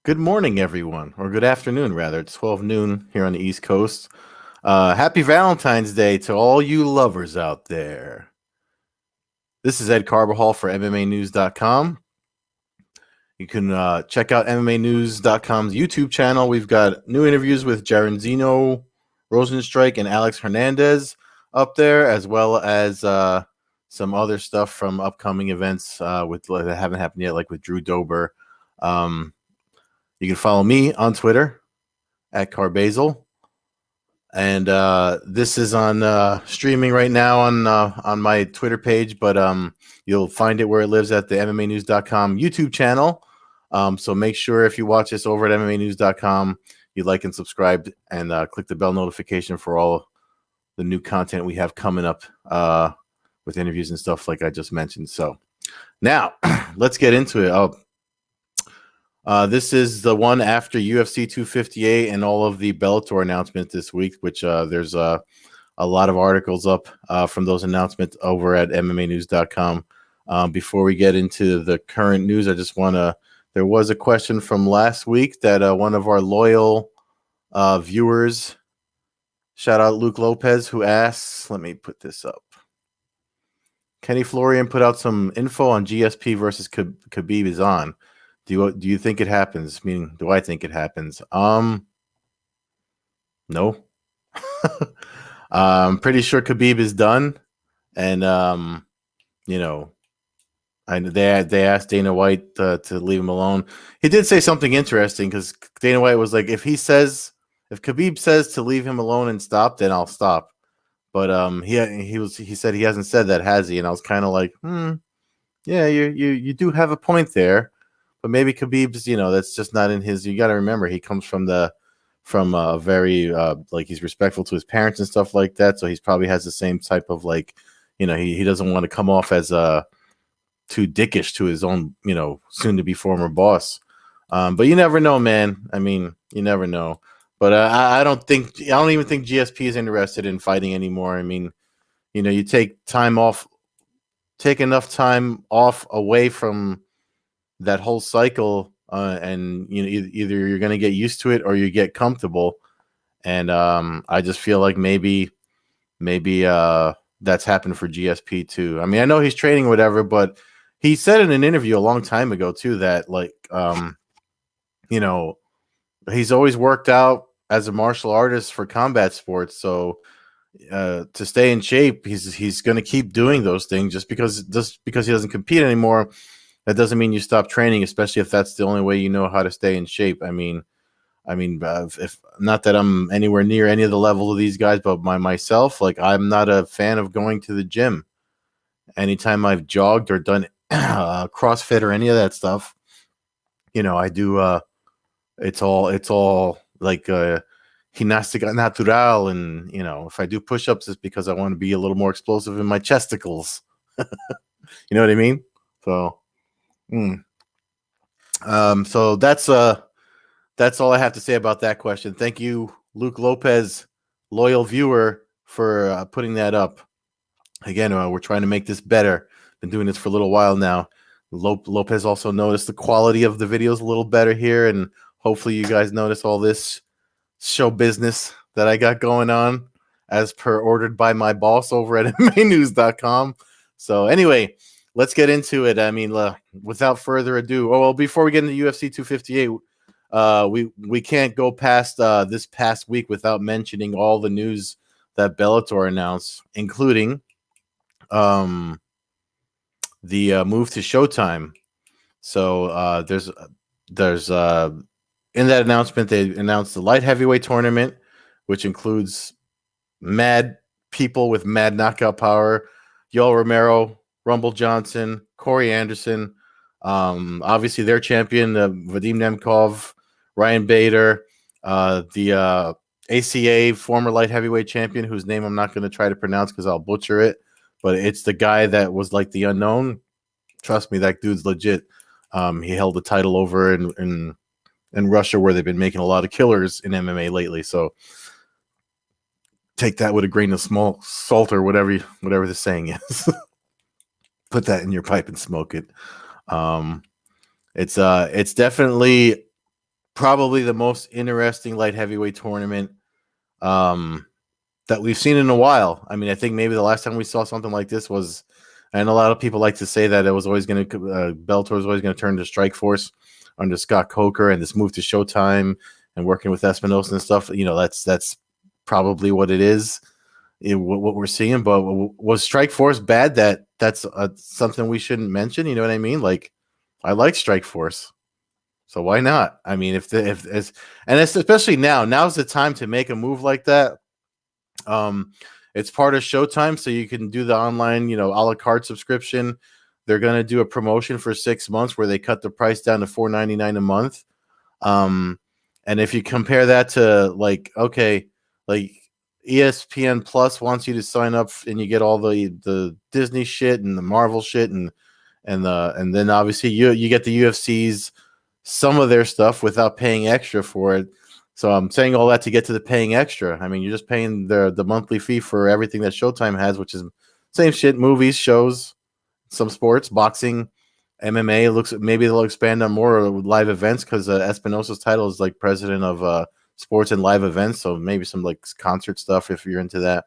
Good morning, everyone, or good afternoon, rather. It's 12 noon here on the East Coast. Happy Valentine's Day to all you lovers out there. This is Ed Carbajal for MMAnews.com. You can check out MMAnews.com's YouTube channel. We've got new interviews with Jairzinho Rosenstrike and Alex Hernandez up there, as well as some other stuff from upcoming events that haven't happened yet, like with Drew Dober. You can follow me on Twitter at Carbazal. And this is on streaming right now on my Twitter page, but you'll find it where it lives at the MMAnews.com YouTube channel. So make sure if you watch this over at MMAnews.com, you like and subscribe and click the bell notification for all the new content we have coming up with interviews and stuff like I just mentioned. So now let's get into it. This is the one after UFC 258 and all of the Bellator announcements this week, which there's a lot of articles up from those announcements over at MMAnews.com. Before we get into the current news, I just want to, there was a question from last week that one of our loyal viewers, shout out Luke Lopez, who asks, let me put this up. Kenny Florian put out some info on GSP versus Khabib is on. Do you think it happens? Meaning, do I think it happens? No. I'm pretty sure Khabib is done, and they asked Dana White to leave him alone. He did say something interesting because Dana White was like, if Khabib says to leave him alone and stop, then I'll stop. But he said he hasn't said that, has he? And I was kind of like, yeah, you do have a point there. But maybe Khabib's, that's just not in his. You got to remember, he comes from a very like, he's respectful to his parents and stuff like that. So he's probably has the same type of, like, he doesn't want to come off as too dickish to his own, soon to be former boss. But you never know, man. I mean, you never know. But I don't even think GSP is interested in fighting anymore. I mean, you take enough time off away from that whole cycle, and either you're going to get used to it or you get comfortable. And I just feel like maybe that's happened for GSP too. I mean, I know he's training whatever, but he said in an interview a long time ago too that, like, he's always worked out as a martial artist for combat sports. So to stay in shape, he's going to keep doing those things. Just because he doesn't compete anymore, that doesn't mean you stop training, especially if that's the only way you know how to stay in shape. I mean, if not that I'm anywhere near any of the level of these guys, but myself, like, I'm not a fan of going to the gym. Anytime I've jogged or done CrossFit or any of that stuff, I do. It's all like gimnastica natural, and if I do push-ups, it's because I want to be a little more explosive in my chesticles. You know what I mean? So. So that's all I have to say about that question. Thank you, Luke Lopez, loyal viewer, for putting that up. Again, we're trying to make this better. Been doing this for a little while now. Lopez also noticed the quality of the videos a little better here, and hopefully you guys notice all this show business that I got going on, as per ordered by my boss over at MMAnews.com. So anyway, let's get into it. I mean, without further ado, before we get into UFC 258, we can't go past this past week without mentioning all the news that Bellator announced, including the move to Showtime. So there's in that announcement, they announced the light heavyweight tournament, which includes mad people with mad knockout power: Yoel Romero, Rumble Johnson, Corey Anderson, obviously their champion, Vadim Nemkov, Ryan Bader, the ACA former light heavyweight champion, whose name I'm not going to try to pronounce because I'll butcher it, but it's the guy that was like the unknown. Trust me, that dude's legit. He held the title over in Russia, where they've been making a lot of killers in MMA lately. So take that with a grain of small salt, or whatever the saying is. Put that in your pipe and smoke it. It's definitely probably the most interesting light heavyweight tournament um, that we've seen in a while. I mean, I think maybe the last time we saw something like this was, and a lot of people like to say that it was always going to Bellator was always going to turn to Strikeforce under Scott Coker, and this move to Showtime and working with Espinosa and stuff. You know, that's probably what it is. What we're seeing, but was Strikeforce bad? That's something we shouldn't mention. You know what I mean? Like, I like Strikeforce. So why not? I mean, if it's and it's especially now's the time to make a move like that. Um, it's part of Showtime, so you can do the online, a la carte subscription. They're gonna do a promotion for 6 months where they cut the price down to $4.99 a month. Um, and if you compare that to like ESPN Plus wants you to sign up and you get all the Disney shit and the Marvel shit and then obviously you get the UFC's some of their stuff without paying extra for it. So I'm saying all that to get to the paying extra. I mean, you're just paying the monthly fee for everything that Showtime has, which is same shit: movies, shows, some sports, boxing, MMA. Looks maybe they'll expand on more live events because Espinosa's title is like president of sports and live events. So maybe some like concert stuff if you're into that.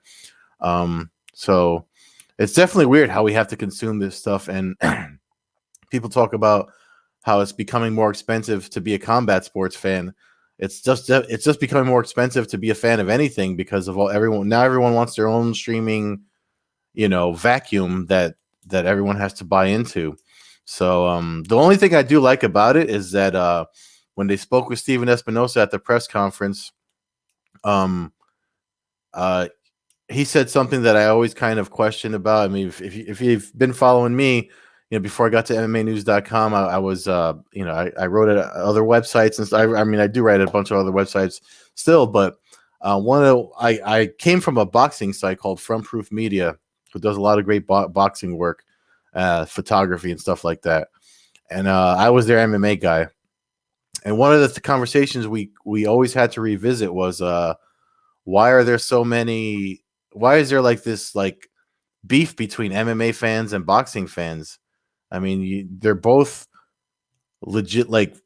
So it's definitely weird how we have to consume this stuff, and people talk about how it's becoming more expensive to be a combat sports fan. It's just becoming more expensive to be a fan of anything because of everyone wants their own streaming, vacuum that everyone has to buy into. So the only thing I do like about it is that when they spoke with Steven Espinosa at the press conference, um, uh, he said something that I always kind of question about. I mean, if you've been following me, before I got to MMAnews.com, I was, I wrote at other websites and stuff. I mean, I do write at a bunch of other websites still, but I came from a boxing site called Front Proof Media, who does a lot of great boxing work, photography and stuff like that. And I was their MMA guy. And one of the conversations we always had to revisit was why are there so many? Why is there like this like beef between MMA fans and boxing fans? I mean, they're both legit like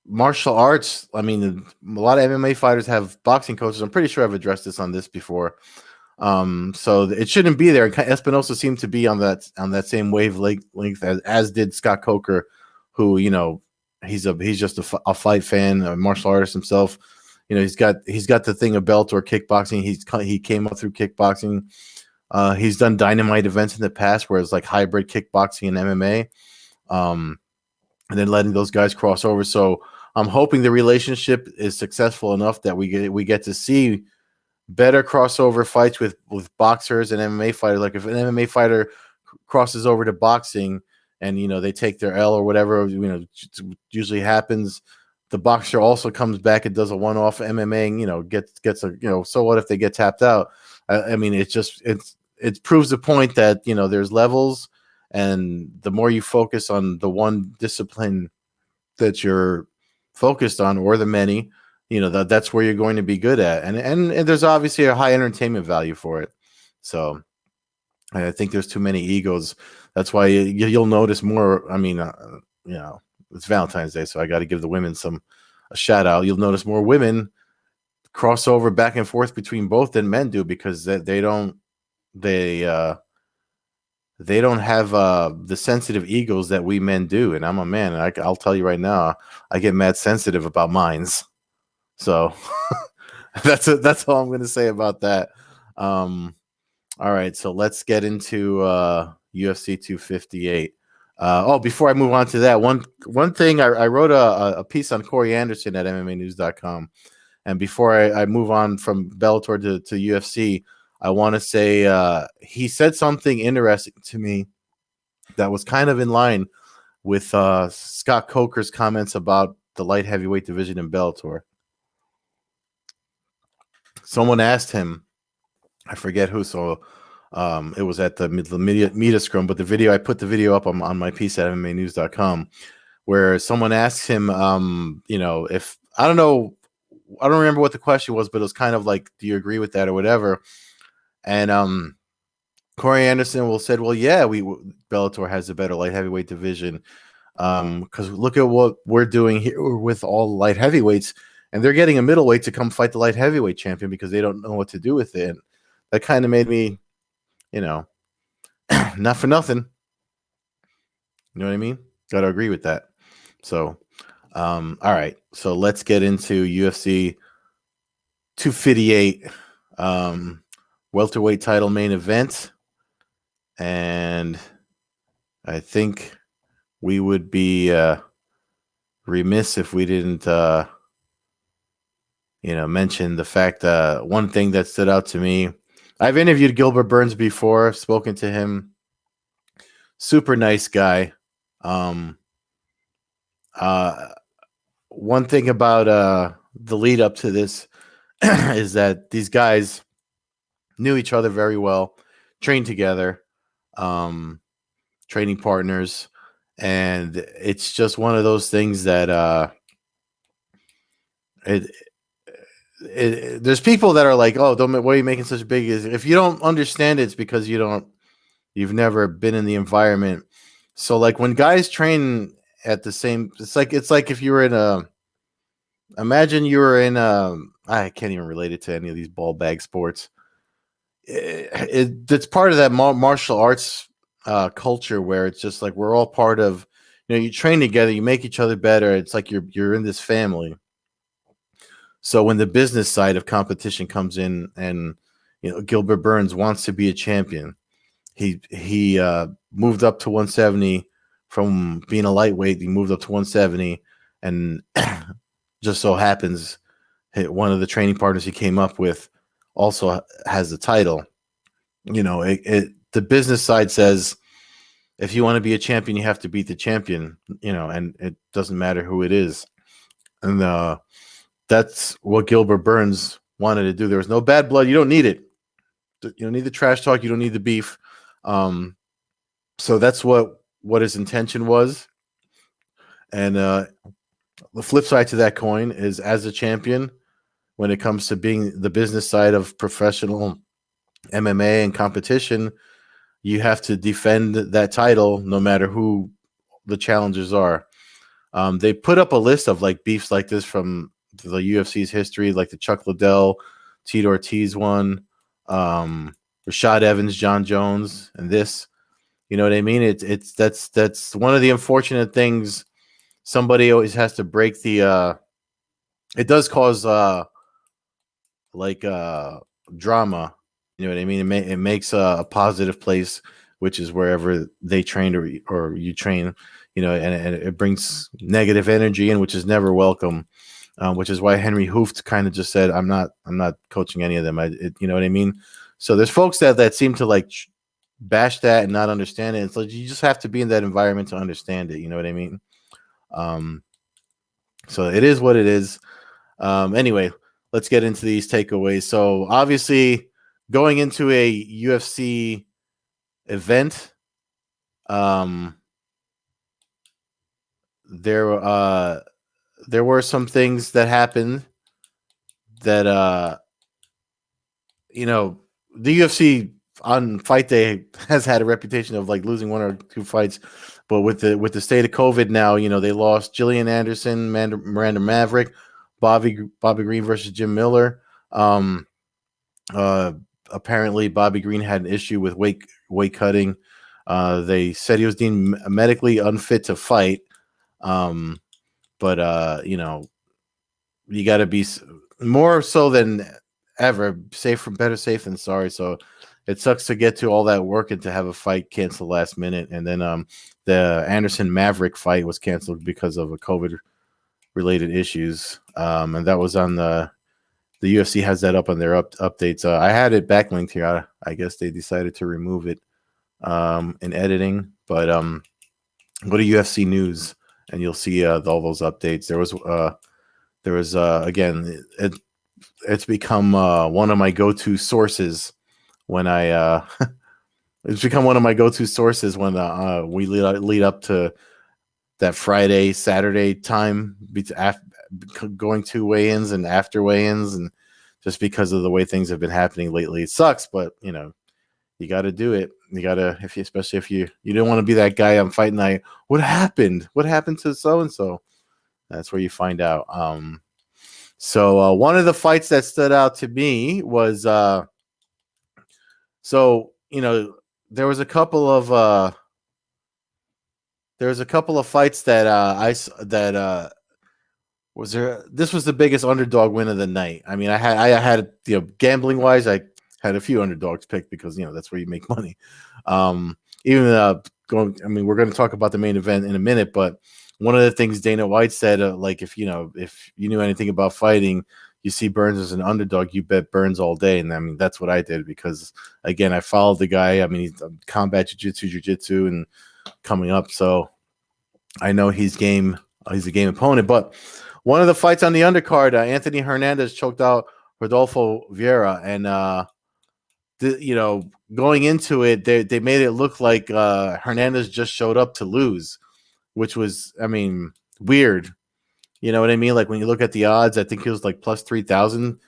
martial arts. I mean, a lot of MMA fighters have boxing coaches. I'm pretty sure I've addressed this on this before. So it shouldn't be there. Espinosa seemed to be on that same wavelength as did Scott Coker, who he's just a fight fan, a martial artist himself. He's got the thing of Bellator kickboxing. He came up through kickboxing. He's done dynamite events in the past where it's like hybrid kickboxing and MMA, and then letting those guys cross over. So I'm hoping the relationship is successful enough that we get to see better crossover fights with boxers and MMA fighters. Like if an MMA fighter crosses over to boxing and they take their L or whatever, usually happens. The boxer also comes back and does a one-off MMA, gets a, so what if they get tapped out? I mean, it proves the point that, there's levels, and the more you focus on the one discipline that you're focused on, or the many, that's where you're going to be good at. And there's obviously a high entertainment value for it. So I think there's too many egos. That's why you'll notice more. I mean, it's Valentine's Day, so I got to give the women a shout out. You'll notice more women cross over back and forth between both than men do, because they don't have the sensitive egos that we men do. And I'm a man, and I'll tell you right now, I get mad sensitive about mines. So that's all I'm going to say about that. All right, so let's get into UFC 258. Before I move on to that, one thing, I wrote a piece on Corey Anderson at MMAnews.com, and before I move on from Bellator to UFC, I want to say he said something interesting to me that was kind of in line with Scott Coker's comments about the light heavyweight division in Bellator. Someone asked him, I forget who, so it was at the media scrum, but I put the video up on my piece at MMAnews.com, where someone asked him, if I don't remember what the question was, but it was kind of like, do you agree with that or whatever? And Corey Anderson said, well, yeah, Bellator has a better light heavyweight division. Because look at what we're doing here with all light heavyweights, and they're getting a middleweight to come fight the light heavyweight champion because they don't know what to do with it. And that kind of made me, not for nothing. You know what I mean? Got to agree with that. So, all right. So let's get into UFC 258, welterweight title main event. And I think we would be remiss if we didn't, mention the fact that one thing that stood out to me. I've interviewed Gilbert Burns before, spoken to him. Super nice guy. One thing about the lead up to this is that these guys knew each other very well, trained together, training partners, and it's just one of those things that there's people that are like, oh, why are you making such a big? If you don't understand it, it's because you've never been in the environment. So like when guys train at the same, it's like if you were imagine you were in I can't even relate it to any of these ball bag sports. It's part of that martial arts culture where it's just like we're all part of, you train together, you make each other better. It's like you're in this family. So when the business side of competition comes in, and Gilbert Burns wants to be a champion, he moved up to 170 from being a lightweight. He moved up to 170, and just so happens one of the training partners he came up with also has the title. The business side says if you want to be a champion, you have to beat the champion. And it doesn't matter who it is, and that's what Gilbert Burns wanted to do. There was no bad blood. You don't need it. You don't need the trash talk. You don't need the beef. So that's what his intention was. And the flip side to that coin is, as a champion, when it comes to being the business side of professional MMA and competition, you have to defend that title no matter who the challengers are. They put up a list of like beefs like this from the UFC's history, like the Chuck Liddell, Tito Ortiz one, Rashad Evans, John Jones, and this. You know what I mean? That's one of the unfortunate things. Somebody always has to break the. It does cause drama. You know what I mean? It makes a positive place, which is wherever they train or you train. And it brings negative energy in, which is never welcome. Which is why Henry Hooft kind of just said, "I'm not coaching any of them." You know what I mean? So there's folks that seem to like bash that and not understand it. It's like you just have to be in that environment to understand it. You know what I mean? So it is what it is. Anyway, let's get into these takeaways. So obviously, going into a UFC event, there were some things that happened that the UFC on fight day has had a reputation of like losing one or two fights, but with the state of COVID now, they lost Jillian Anderson, Miranda Maverick, Bobby Green versus Jim Miller. Apparently Bobby Green had an issue with weight cutting. They said he was deemed medically unfit to fight. But you got to be more so than ever better safe than sorry. So it sucks to get to all that work and to have a fight canceled last minute. And then the Anderson Maverick fight was canceled because of a COVID related issues. And that was on the UFC has that up on their updates. I had it backlinked here. I guess they decided to remove it in editing, but go to UFC News and you'll see all those updates. There was again, it's become one of my go-to sources when I it's become one of my go-to sources when we lead up to that Friday, Saturday time going to weigh-ins and after weigh-ins, and just because of the way things have been happening lately. It sucks, but You got to do it. You got to, especially if you don't want to be that guy on fight night. What happened? What happened to so and so? That's where you find out. So one of the fights that stood out to me was there was a couple of fights that was there. This was the biggest underdog win of the night. I mean, I had gambling wise, I had a few underdogs picked because that's where you make money. Even we're going to talk about the main event in a minute, but one of the things Dana White said, like if you knew anything about fighting, you see Burns as an underdog, you bet Burns all day. And I mean, that's what I did because, again, I followed the guy. I mean, he's combat jiu-jitsu, and coming up. So I know he's game. He's a game opponent. But one of the fights on the undercard, Anthony Hernandez choked out Rodolfo Vieira. And, going into it, they made it look like Hernandez just showed up to lose, which was, I mean, weird. You know what I mean? Like when you look at the odds, I think he was like plus 3,000,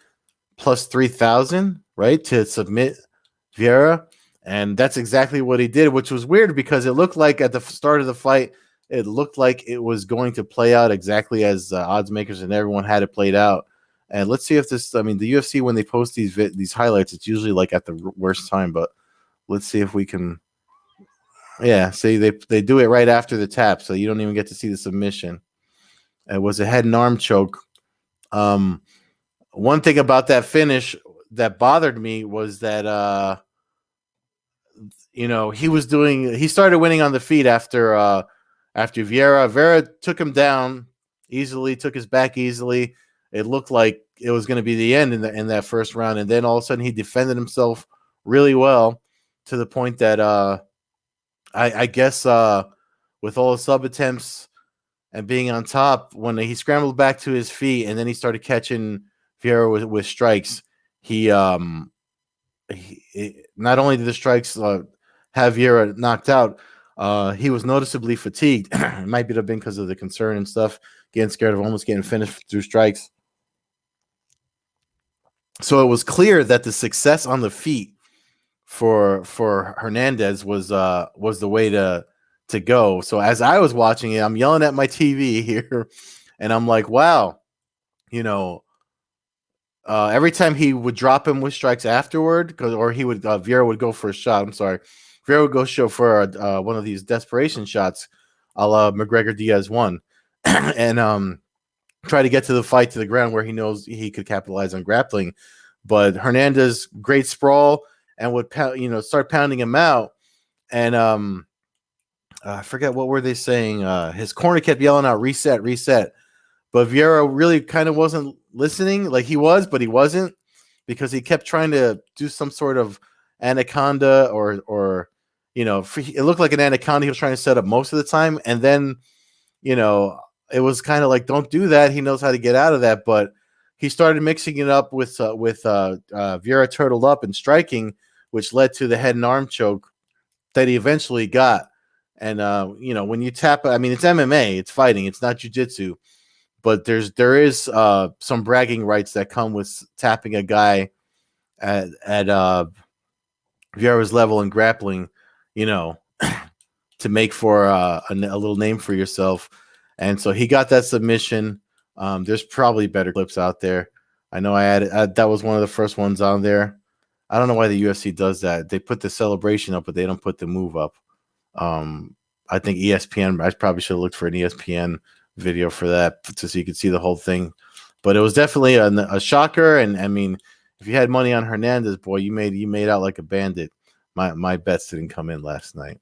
right, to submit Vieira. And that's exactly what he did, which was weird because it looked like at the start of the fight, it looked like it was going to play out exactly as odds makers and everyone had it played out. And let's see if this, I mean, the UFC, when they post these highlights, it's usually like at the worst time, but let's see if we can. Yeah, see, they do it right after the tap, so you don't even get to see the submission. It was a head and arm choke. One thing about that finish that bothered me was that he started winning on the feet after Vieira. Vieira took him down easily, took his back easily. It looked like it was going to be the end in that first round, and then all of a sudden he defended himself really well to the point that I guess with all the sub attempts and being on top, when he scrambled back to his feet and then he started catching Vieira with strikes, he not only did the strikes have Vieira knocked out, he was noticeably fatigued. It might have been because of the concern and stuff, getting scared of almost getting finished through strikes. So it was clear that the success on the feet for Hernandez was the way to go. So as I was watching it, I'm yelling at my TV here, and I'm like, wow, every time he would drop him with strikes afterward, or he would Vieira would go for a shot. I'm sorry, Vieira would go show for one of these desperation shots, a la McGregor Diaz one, and try to get to the fight to the ground where he knows he could capitalize on grappling. But Hernandez, great sprawl, and would start pounding him out. And I forget what were they saying. His corner kept yelling out, "Reset, reset." But Vieira really kind of wasn't listening. Like he was, but he wasn't, because he kept trying to do some sort of anaconda or it looked like an anaconda he was trying to set up most of the time. And then, it was kind of like, don't do that. He knows how to get out of that. But he started mixing it up with Vieira turtled up and striking, which led to the head and arm choke that he eventually got. And, when you tap, I mean, it's MMA, it's fighting, it's not jiu-jitsu. But there is some bragging rights that come with tapping a guy at Vieira's level in grappling, to make for a little name for yourself. And so he got that submission. There's probably better clips out there. I know I added that was one of the first ones on there. I don't know why the UFC does that. They put the celebration up, but they don't put the move up. I think ESPN. I probably should have looked for an ESPN video for that, so you could see the whole thing. But it was definitely a shocker. And I mean, if you had money on Hernandez, boy, you made out like a bandit. My bets didn't come in last night.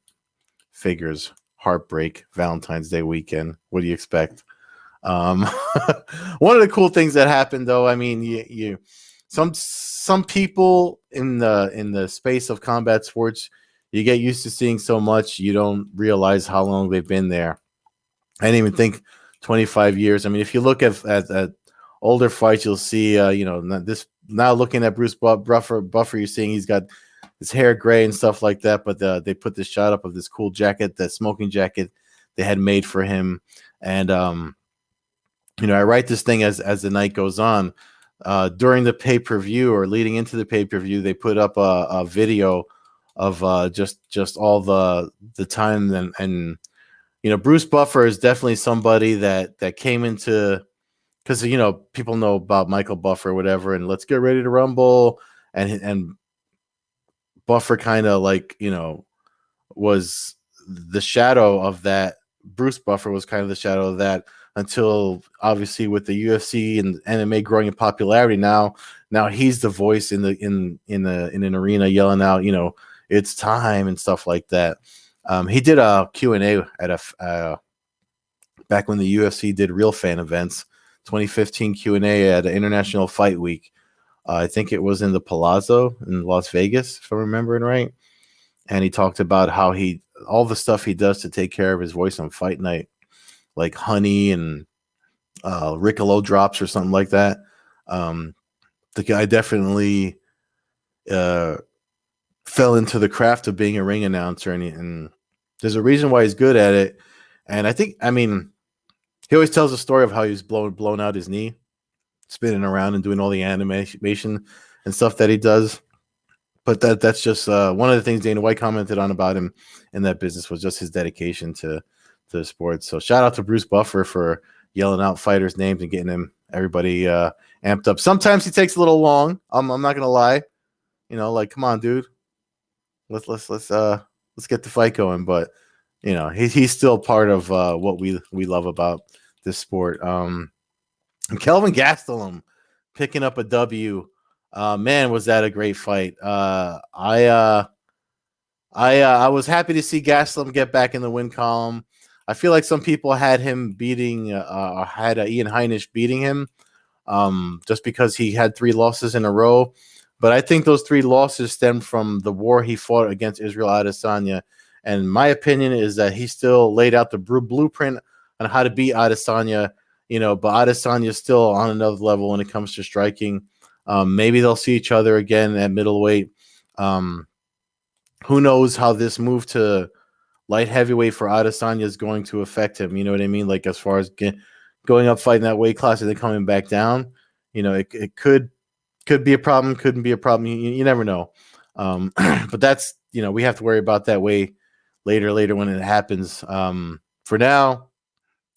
Figures, heartbreak, Valentine's Day weekend. What do you expect? One of the cool things that happened, though, I mean, some people in the space of combat sports, you get used to seeing so much, you don't realize how long they've been there. I didn't even think 25 years. I mean, if you look at older fights, you'll see, this now looking at Bruce Buffer, you're seeing he's got his hair gray and stuff like that. But they put this shot up of this cool jacket, that smoking jacket they had made for him. And, I write this thing as the night goes on. During the pay-per-view or leading into the pay-per-view, they put up a video just all the time. And Bruce Buffer is definitely somebody that came into, because people know about Michael Buffer or whatever, and let's get ready to rumble, and Buffer kind of was the shadow of that. Bruce Buffer was kind of the shadow of that until obviously with the UFC and MMA growing in popularity. Now he's the voice in an arena yelling out, it's time and stuff like that. He did a Q&A at back when the UFC did real fan events, 2015 Q&A at International Fight Week. I think it was in the Palazzo in Las Vegas, if I'm remembering right. And he talked about how all the stuff he does to take care of his voice on fight night, like honey and Riccolo drops or something like that. The guy definitely fell into the craft of being a ring announcer, and there's a reason why he's good at it. And he always tells a story of how he was blown out his knee, spinning around and doing all the animation and stuff that he does. But that's just one of the things Dana White commented on about him in that business was just his dedication to the sport. So shout out to Bruce Buffer for yelling out fighters' names and getting everybody amped up. Sometimes he takes a little long. I'm not gonna lie. Come on, dude. Let's get the fight going. But he's still part of what we love about this sport. And Kelvin Gastelum picking up a W. Man, was that a great fight. I was happy to see Gastelum get back in the win column. I feel like some people had him beating, had Ian Heinisch beating him, just because he had 3 losses in a row. But I think those 3 losses stem from the war he fought against Israel Adesanya. And my opinion is that he still laid out the blueprint on how to beat Adesanya, but Adesanya is still on another level when it comes to striking. Maybe they'll see each other again at middleweight. Who knows how this move to light heavyweight for Adesanya is going to affect him? You know what I mean? Like as far as going up fighting that weight class and then coming back down, it could be a problem, couldn't be a problem. You never know. But that's, we have to worry about that way later when it happens. For now,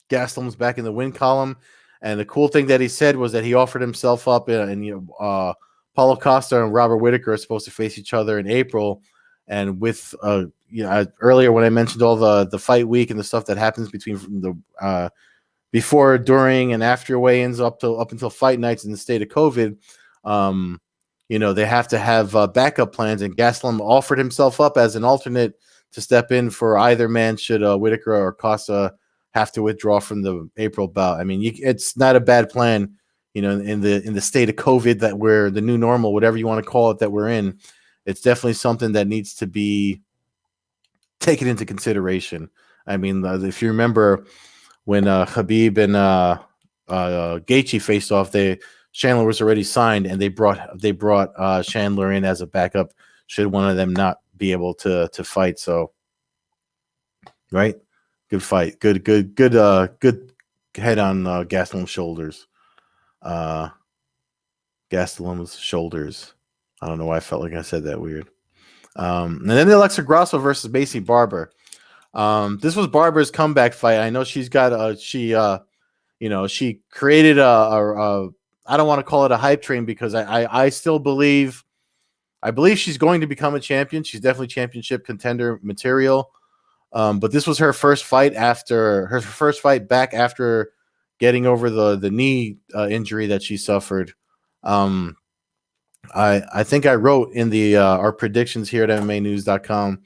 Gastelum's back in the win column. And the cool thing that he said was that he offered himself up, and Paulo Costa and Robert Whittaker are supposed to face each other in April. And with earlier when I mentioned all the fight week and the stuff that happens between the before, during, and after weigh-ins up until fight nights in the state of COVID, they have to have backup plans. And Gastelum offered himself up as an alternate to step in for either man should Whittaker or Costa have to withdraw from the April bout. I mean, it's not a bad plan, in the state of COVID that we're the new normal, whatever you want to call it, that we're in. It's definitely something that needs to be taken into consideration. I mean, if you remember when Khabib and Gaethje faced off, Chandler was already signed, and they brought Chandler in as a backup should one of them not be able to fight. So, right. Good fight. Good head on Gastelum's shoulders. Gastelum's shoulders. I don't know why I felt like I said that weird. And then the Alexa Grasso versus Macy Barber. This was Barber's comeback fight. I know she's got she created a I don't want to call it a hype train because I still believe she's going to become a champion. She's definitely championship contender material. But this was her first fight back after getting over the knee injury that she suffered. I think I wrote in the our predictions here at MMAnews.com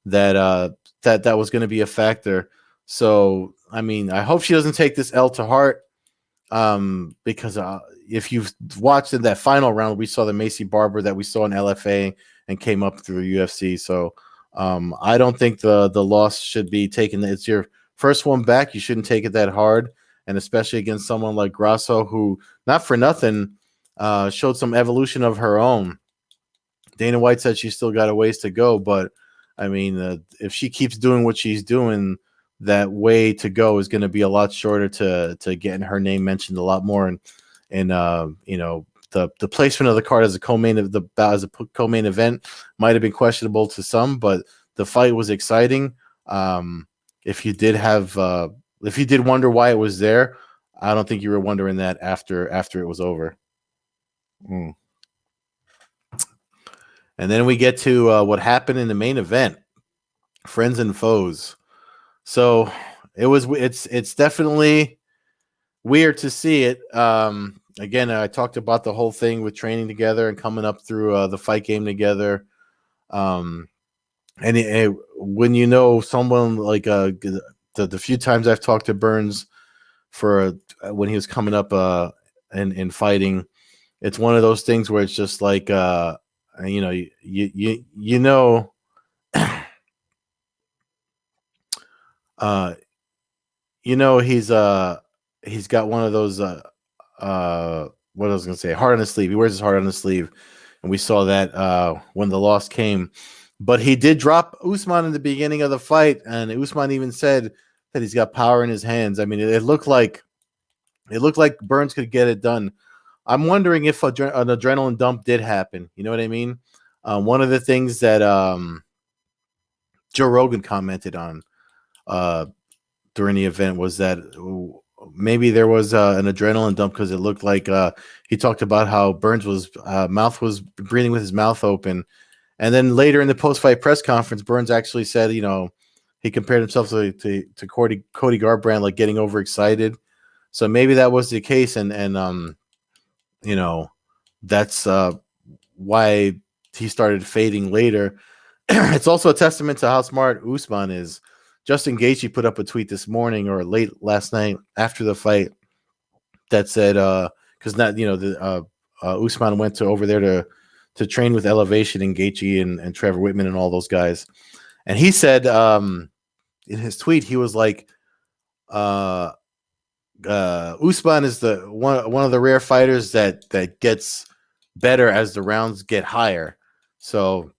that that was going to be a factor. So I mean, I hope she doesn't take this L to heart, because if you've watched in that final round, we saw the Macy Barber that we saw in LFA and came up through UFC. So I don't think the loss should be taken. It's your first one back. You shouldn't take it that hard, and especially against someone like Grasso, who, not for nothing, showed some evolution of her own. Dana White said she's still got a ways to go, but I mean, if she keeps doing what she's doing, that way to go is going to be a lot shorter to getting her name mentioned a lot more, and the placement of the card as a co-main of the as a co-main event might have been questionable to some, but the fight was exciting. If you did wonder why it was there, I don't think you were wondering that after it was over. Mm. And then we get to what happened in the main event, friends and foes. So it's definitely weird to see it. Again, I talked about the whole thing with training together and coming up through the fight game together. And when you know someone like the few times I've talked to Burns for when he was coming up in fighting, it's one of those things where it's just like you know you know he's got one of those what I was gonna say, heart on his sleeve. He wears his heart on his sleeve, and we saw that when the loss came. But he did drop Usman in the beginning of the fight, and Usman even said that he's got power in his hands. I mean, it looked like Burns could get it done. I'm wondering if an adrenaline dump did happen. You know what I mean? One of the things that Joe Rogan commented on during the event was that maybe there was an adrenaline dump because it looked like he talked about how Burns was mouth was breathing with his mouth open. And then later in the post-fight press conference, Burns actually said, he compared himself to Cody Garbrandt, like getting overexcited. So maybe that was the case, and that's why he started fading later. It's also a testament to how smart Usman is. Justin Gaethje put up a tweet this morning or late last night after the fight that said, because Usman went over there to train with Elevation and Gaethje and Trevor Whitman and all those guys. And he said in his tweet, he was like, Usman is the one of the rare fighters that gets better as the rounds get higher. So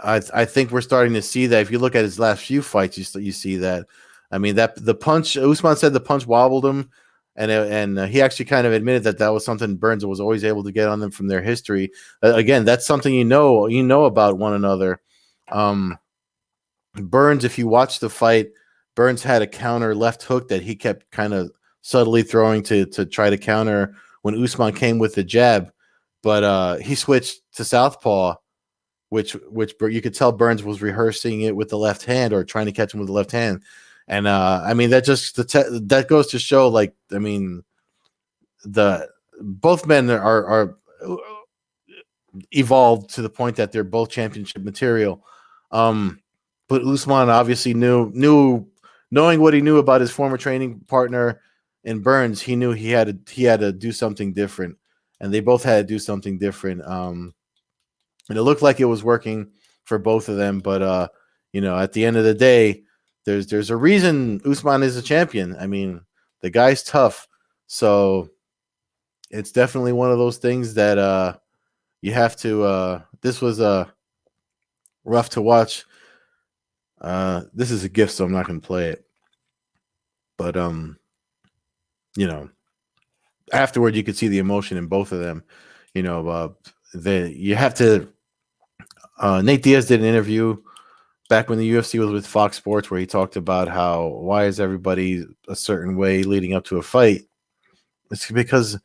I think we're starting to see that. If you look at his last few fights, you see that. I mean, that the punch, Usman said the punch wobbled him. And he actually kind of admitted that was something Burns was always able to get on them from their history. Again, that's something you know about one another. Burns, if you watch the fight, Burns had a counter left hook that he kept kind of subtly throwing to try to counter when Usman came with the jab, but he switched to southpaw, which you could tell Burns was rehearsing it with the left hand or trying to catch him with the left hand. And I mean, that goes to show, like, I mean, both men are evolved to the point that they're both championship material. But Usman obviously knowing what he knew about his former training partner in Burns, he knew he had to do something different, and they both had to do something different. And it looked like it was working for both of them, but at the end of the day, there's a reason Usman is a champion. I mean, the guy's tough. So it's definitely one of those things that you have to this was rough to watch. This is a gift, so I'm not going to play it. But afterward you could see the emotion in both of them. You have to Nate Diaz did an interview back when the UFC was with Fox Sports where he talked about why is everybody a certain way leading up to a fight. It's because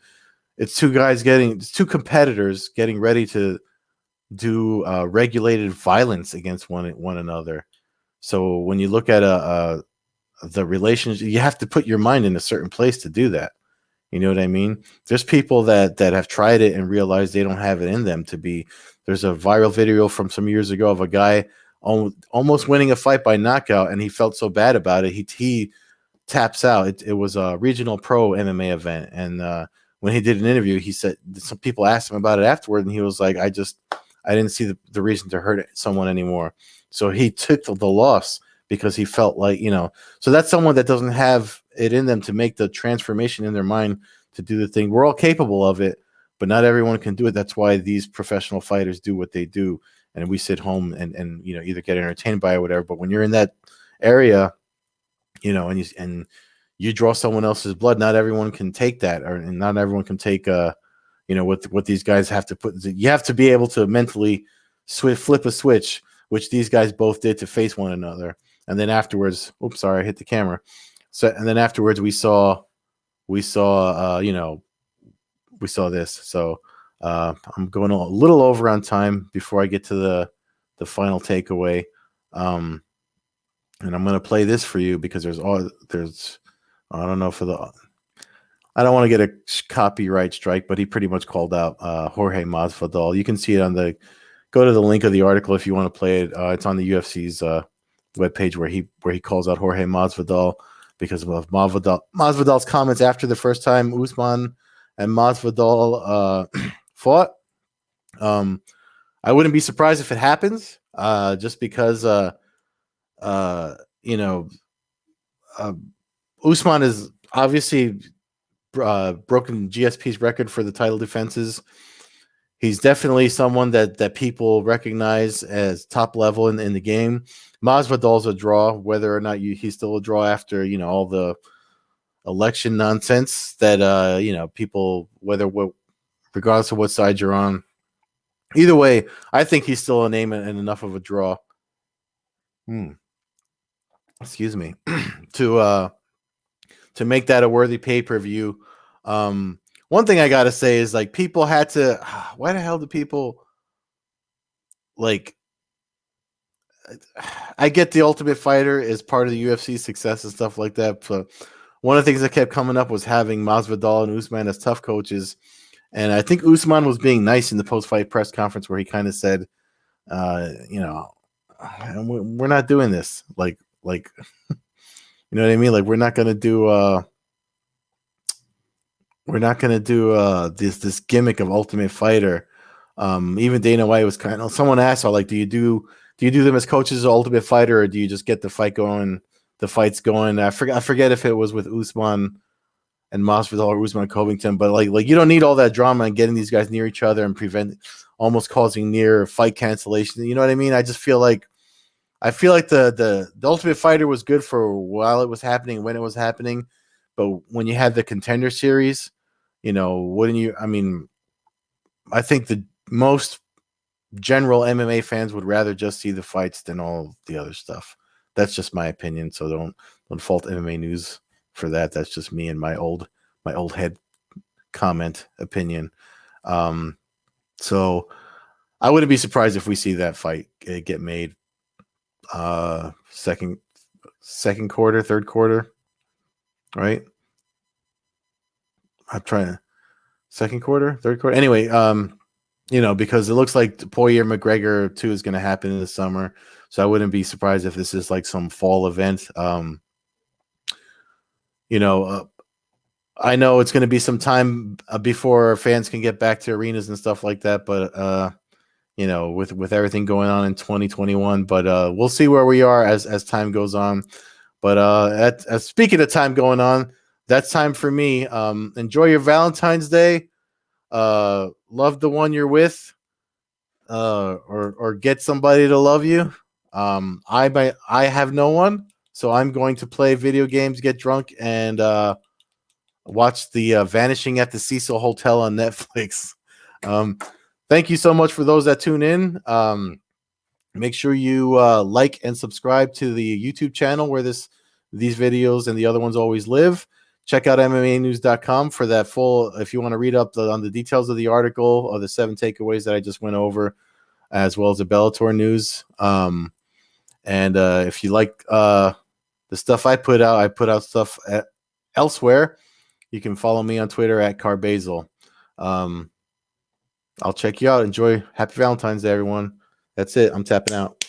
it's two competitors getting ready to do regulated violence against one another. So when you look at the relationship, you have to put your mind in a certain place to do that. You know what I mean? There's people that have tried it and realized they don't have it in them to be. There's a viral video from some years ago of a guy almost winning a fight by knockout, and he felt so bad about it. He taps out. It was a regional pro MMA event, and when he did an interview, he said some people asked him about it afterward, and he was like, I didn't see the reason to hurt someone anymore. So he took the loss because he felt like, so that's someone that doesn't have it in them to make the transformation in their mind to do the thing. We're all capable of it, but not everyone can do it. That's why these professional fighters do what they do. And we sit home and either get entertained by it or whatever. But when you're in that area, and you draw someone else's blood, not everyone can take that, and not everyone can take what these guys have to put. You have to be able to mentally flip a switch, which these guys both did to face one another. And then afterwards, oops, sorry, I hit the camera. So, and then afterwards we saw we saw this. So I'm going a little over on time before I get to the final takeaway. And I'm going to play this for you because I don't know for the, I don't want to get a copyright strike, but he pretty much called out Jorge Masvidal. You can see it go to the link of the article if you want to play it. It's on the UFC's webpage where he calls out Jorge Masvidal because of Masvidal's comments after the first time Usman and Masvidal fought. I wouldn't be surprised if it happens, just because Usman is obviously broken GSP's record for the title defenses. He's definitely someone that people recognize as top level in the game. Masvidal's a draw, whether or not he's still a draw after all the election nonsense that people, regardless of what side you're on. Either way, I think he's still a name and enough of a draw. Excuse me, to make that a worthy pay-per-view. One thing I gotta say is, like, people had to. Why the hell do people like? I get the Ultimate Fighter is part of the UFC success and stuff like that. But one of the things that kept coming up was having Masvidal and Usman as tough coaches, and I think Usman was being nice in the post-fight press conference where he kind of said, we're not doing this. Like, you know what I mean? Like, we're not gonna do. We're not going to do this gimmick of Ultimate Fighter. Even Dana White was kind of, someone asked, like, do you do them as coaches of Ultimate Fighter, or do you just get the fights going? I forget if it was with Usman and Masvidal or Usman Covington, but like you don't need all that drama and getting these guys near each other and almost causing near fight cancellation. You know what I mean? I feel like the Ultimate Fighter was good for while it was happening, when it was happening. But when you had the Contender Series, wouldn't you? I mean, I think the most general MMA fans would rather just see the fights than all the other stuff. That's just my opinion. So don't fault MMA News for that. That's just me and my old head comment opinion. So I wouldn't be surprised if we see that fight get made second quarter, third quarter. Right. I'm trying second quarter, third quarter. Anyway, because it looks like Poirier McGregor 2 is going to happen in the summer. So I wouldn't be surprised if this is like some fall event. I know it's going to be some time before fans can get back to arenas and stuff like that. But, with everything going on in 2021, but we'll see where we are as time goes on. But speaking of time going on, that's time for me. Enjoy your Valentine's Day. Love the one you're with, or get somebody to love you. I have no one, so I'm going to play video games, get drunk, and watch the Vanishing at the Cecil Hotel on Netflix. Thank you so much for those that tune in. Make sure you like and subscribe to the YouTube channel where these videos and the other ones always live. Check out MMAnews.com for that full, if you want to read up on the details of the article or the 7 takeaways that I just went over, as well as the Bellator news. And if you like the stuff I put out stuff elsewhere. You can follow me on Twitter at Carbasil. I'll check you out. Enjoy. Happy Valentine's Day, everyone. That's it. I'm tapping out.